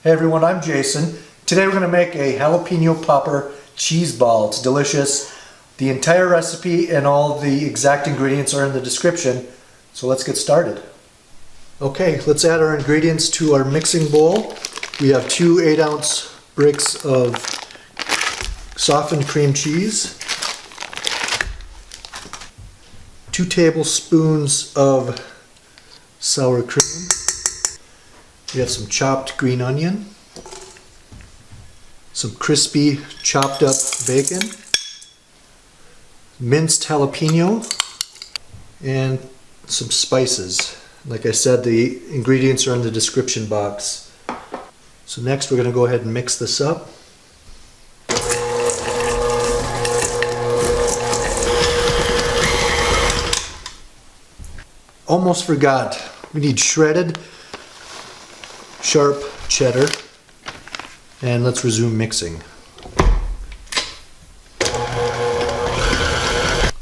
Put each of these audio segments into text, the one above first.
Hey everyone, I'm Jason. Today we're going to make a jalapeno popper cheese ball. It's delicious. The entire recipe and all the exact ingredients are in the description. So let's get started. Okay, let's add our ingredients to our mixing bowl. We have 2 8-ounce bricks of softened cream cheese, 2 tablespoons of sour cream. We have some chopped green onion, some crispy chopped up bacon, minced jalapeno, and some spices. Like I said, the ingredients are in the description box. So next we're going to go ahead and mix this up. Almost forgot, we need shredded sharp cheddar, and let's resume mixing.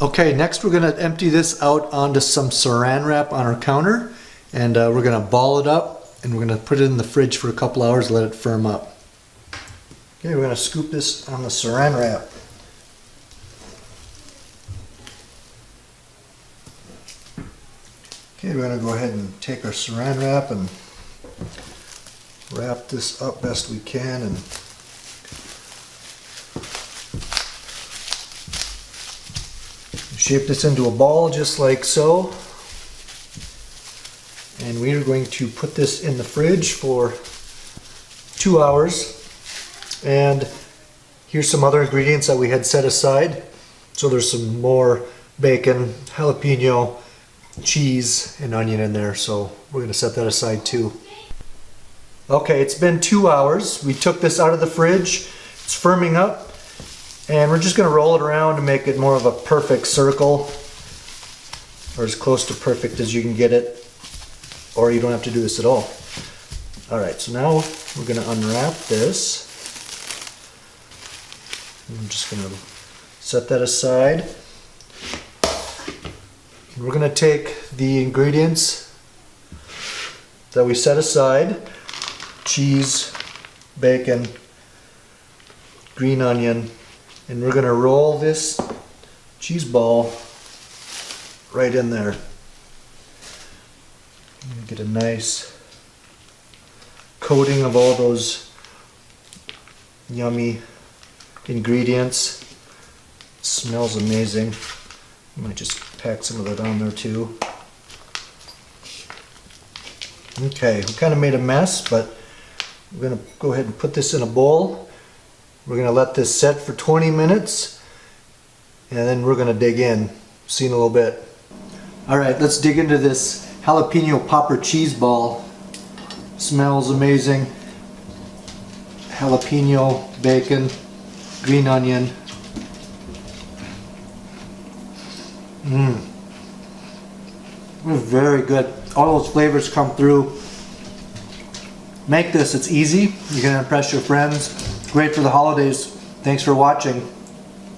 Okay, next we're going to empty this out onto some saran wrap on our counter, and we're going to ball it up and we're going to put it in the fridge for a couple hours, let it firm up. Okay, we're going to scoop this on the saran wrap. Okay, we're going to go ahead and take our saran wrap and wrap this up best we can, and shape this into a ball just like so. And we are going to put this in the fridge for 2 hours. And here's some other ingredients that we had set aside. So there's some more bacon, jalapeno, cheese, and onion in there. So we're going to set that aside too. Okay, it's been 2 hours. We took this out of the fridge. It's firming up, and we're just going to roll it around to make it more of a perfect circle, or as close to perfect as you can get it, or you don't have to do this at all. Alright, so now we're going to unwrap this. I'm just going to set that aside. And we're going to take the ingredients that we set aside: cheese, bacon, green onion, and we're going to roll this cheese ball right in there. Get a nice coating of all those yummy ingredients. It smells amazing. I might just pack some of that on there too. Okay, we kind of made a mess, but we're going to go ahead and put this in a bowl. We're going to let this set for 20 minutes, and then we're going to dig in. See you in a little bit. Alright, let's dig into this jalapeno popper cheese ball. Smells amazing. Jalapeno, bacon, green onion. Very good. All those flavors come through. Make this, it's easy. You can impress your friends. Great for the holidays. Thanks for watching.